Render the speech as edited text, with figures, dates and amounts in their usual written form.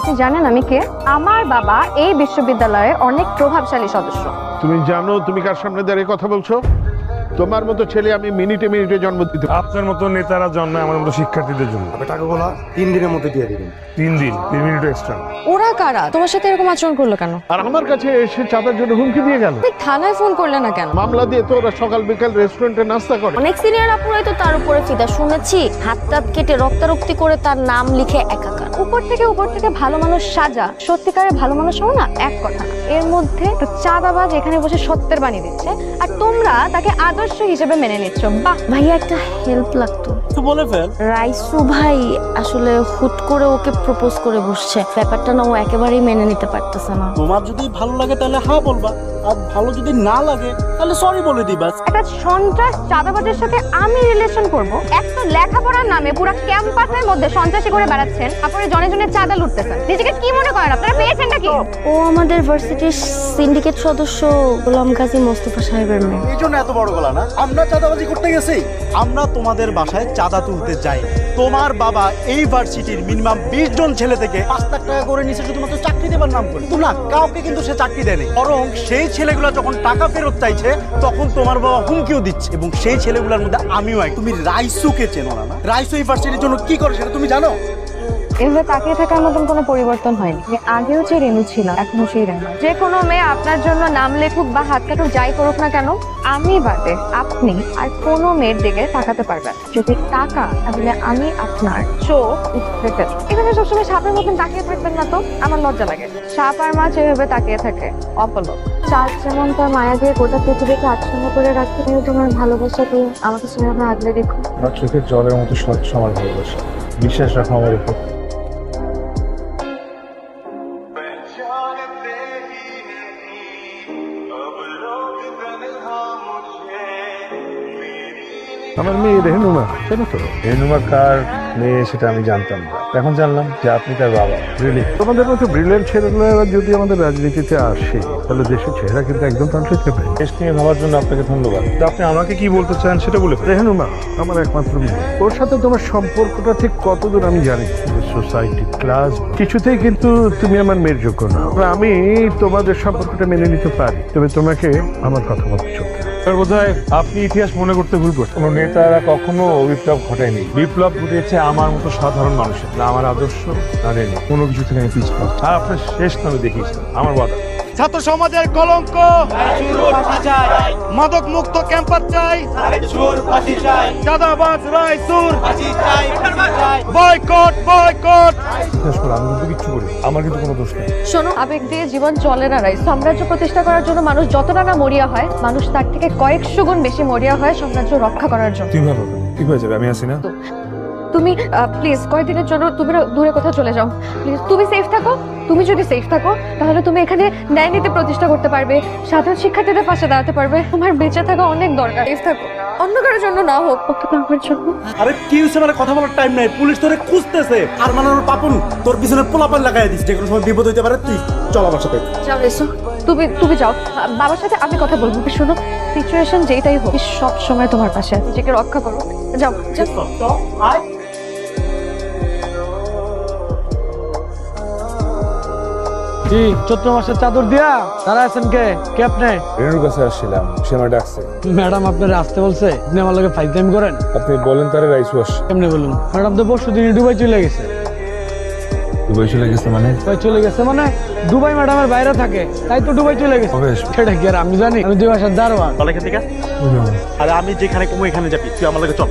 আপনি জানেন আমি কে? আমার বাবা এই বিশ্ববিদ্যালয়ের অনেক প্রভাবশালী সদস্য। তুমি জানো তুমি কার সামনে দাঁড়িয়ে কথা বলছো? তোমার মতো ছেলে আমি মিনিটে মিনিটে জন্ম দিতে। আপনার মতো নেতারা জন্মায় আমার মতো শিক্ষার্থীদের জন্য। টাকাগুলো 3 দিনের মধ্যে দিয়ে দিবেন। 3 দিন 3 মিনিট এক্সট্রা। ওরা কারা? তোমার সাথে এরকম আচরণ করলো কেন? আর আমার কাছে এসে চাঁদার জন্য হুমকি দিয়ে গেল। তুমি থানায় ফোন করলে না কেন? মামলা দিয়ে তো ওরা সকাল বিকাল রেস্টুরেন্টে নাস্তা করে। অনেক সিনিয়র আপুরাই তো তার উপরে ফিদা। শুনেছি হাত টাত কেটে রক্তারক্তি করে তার নাম লিখে একাকার। উপর থেকে ভালো মানুষ সাজা, সত্যিকারের ভালো মানুষ হও না এক কথা। এর মধ্যে একটা চাঁদাবাজ এখানে বসে সত্যের বাণী দিচ্ছে, আর তোমরা তাকে আদর্শ হিসেবে মেনে নিচ্ছ। বাহ ভাইয়া, একটা হেল্প লাগতো। তো বলে ফেল। রাইসু ভাই আসলে হুট করে ওকে প্রপোজ করে বসছে। ব্যাপারটা না ও একেবারেই মেনে নিতে পারতেছে না। তোমার যদি ভালো লাগে তাহলে হ্যাঁ বলবা, আর ভালো যদি না লাগে তাহলে সরি বলে দিবা। একটা সন্ত্রাস চাঁদাবাজের সাথে আমি রিলেশন করব? একটা লেখাপড়ার নামে পুরো ক্যাম্পাসের মধ্যে সন্ত্রাসী করে বেড়াচ্ছেন, তারপরে জনে জনে চাঁদা লুটতেছেন। নিজেকে কি মনে করেন আপনারা? পেয়েছেনটা কি? ও আমাদের ভার্সিটির সিন্ডিকেট সদস্য গোলাম গাজী মোস্তফা সাহেবের মেয়ে। এই জন্য এত বড় গলা না? আমরা চাঁদাবাজি করতে গেছি? আমরা তোমাদের বাসায় চাঁদা তুলতে যাই। তোমার বাবা এই ভার্সিটির মিনিমাম 20 জন ছেলে থেকে 5 লাখ টাকা করে নিচে শুধুমাত্র চাকরি দেবার নাম করে। না, কাউকে কিন্তু সে চাকরি দেয়নি। বরং সেই ছেলেগুলো যখন টাকা ফেরত চাইছে তখন তোমার বাবা হুমকিও দিচ্ছে, এবং সেই ছেলেগুলোর মধ্যে আমিও এক। তুমি রাইসুকে চেনো না? রাইসু এই ভার্সিটির জন্য কি করে সেটা তুমি জানো? এভাবে তাকিয়ে থাকার মতন কোনো পরিবর্তন হয়নি। আগেও যে রেনু ছিল এখনো সেই রেনু। যে কোনো মেয়ে আপনার জন্য নাম লেখুক বা হাত কাটুক, যাই করুক না কেন, আমি বাদে আপনি আর কোনো মেয়ের দিকে তাকাতে পারবেন। যদি টাকা, তাহলে আমি আপনার চোখ উঠতে। এভাবে সবসময় সাপের মতন তাকিয়ে থাকবেন না তো, আমার লজ্জা লাগে। সাপ আর মাছ এভাবে তাকিয়ে থাকে অপলক। চাঁদ যেমন তার মায়া দিয়ে গোটা পৃথিবীকে আচ্ছন্ন করে রাখতে পারে, তোমার ভালোবাসা তো আমাকে সেভাবে আগলে রেখো। আমার চোখের জলের মতো স্বচ্ছ আমার ভালোবাসা। বিশ্বাস রাখো আমার উপর। আমার মেয়ে রেহনুমা, চেনো তো? রেনুমা কার মেয়ে সেটা আমি জানতাম না, এখন জানলাম যে আপনি তার বাবা। রিয়েলি? তোমাদের মতো ব্রিলিয়েন্ট ছেলেগুলো যদি আমাদের রাজনীতিতে আসে তাহলে দেশের চেহারা কিন্তু একদম পাল্টে যাবে। দেশ নিয়ে ভাবার জন্য আপনাকে ধন্যবাদ। তো আপনি আমাকে কি বলতে চান সেটা বলে ফেলুন। রেহনুমা আমার একমাত্র মেয়ে। ওর সাথে তোমার সম্পর্কটা ঠিক কতদূর আমি জানি, সোসাইটি ক্লাস কিছুতেই কিন্তু তুমি আমার মেয়ের যোগ্য না। আমি তোমাদের সম্পর্কটা মেনে নিতে পারি, তবে তোমাকে আমার কথা মতো চলতে হবে। বোধহয় আপনি ইতিহাস মনে করতে ভুল করছেন। কোনো নেতারা কখনো বিপ্লব ঘটায়নি। বিপ্লব ঘটিয়েছে আমার মতো সাধারণ মানুষের। না আমার আদর্শ, না রেনু, কোনো কিছু থেকে আমি পিছপা। আর আপনার শেষ নামে দেখিয়েছেন আমার বাধা। ছাত্র সমাজের কলঙ্ক, মাদক মুক্ত ক্যাম্পাস চাই, চাঁদাবাজ রাইসুর বয়কট বয়কট। বিশ্বাস করো, আমি কিন্তু কিচ্ছু করি, আমার কিন্তু কোনো দোষ নেই। শোনো, আবেগ দিয়ে জীবন চলে না রাই। সাম্রাজ্য প্রতিষ্ঠা করার জন্য মানুষ যতটা না মরিয়া হয়, মানুষ তার থেকে কয়েকশো গুণ বেশি মরিয়া হয় সাম্রাজ্য রক্ষা করার জন্য। তুমি ভালো, ঠিক হয়ে যাবে, আমি আছি না? তুমি প্লিজ কয়েকদিনের জন্য তুমি দূরে কোথাও চলে যাও প্লিজ। তুমি সেফ থাকো। তুমি যদি সেফ থাকো তাহলে তুমি এখানে ন্যায় নীতি প্রতিষ্ঠা করতে পারবে, সাধারণ শিক্ষার্থীদের পাশে দাঁড়াতে পারবে। তোমার বেঁচে থাকা অনেক দরকার। সেফ থাকো, অন্য কারোর জন্য না হোক, অন্তত আমার জন্য। আরে কি হয়েছে? মানে কথা বলার টাইম নাই, পুলিশ তোরে খুঁজতেছে। আর মানানোর পাপুন তোর পিছনে পোলাপান লাগাই দিস, যে কোনো সময় বিপদ হইতে পারে। তুই চল আমার সাথে। যাও এসো, তুমি যাও, বাবার সাথে আমি কথা বলবো। শোনো, সিচুয়েশন যেটাই হোক, সব সময় তোমার পাশে আছে, নিজেকে রক্ষা করো। যাও যাও। কি চৈত্র মাসের চাদর দিয়া তারা আছেন কে? কে আপনি? রেনুর কাছে আসছিলাম, সে আমার ডাকছে। ম্যাডাম আপনার আসতে বলছে, আপনি আমার লগে ফাইজলাম করেন। আপনি বলেন তারে রাইসু আসছে। কেমনে বলুন? ম্যাডাম তো পরশু দিনই দুবাই চলে গেছে। দুবাই চলে গেছে মানে? দুবাই চলে গেছে মানে দুবাই ম্যাডামের বাইরে থাকে, তাই তো দুবাই চলে গেছে। সেটা কি আর আমি জানি? আমি দুই মাসের দারোয়ান। চল এখান থেকে। আরে আমি যেখানে কমো এখানে যাবি, তুই আমার লগে চল।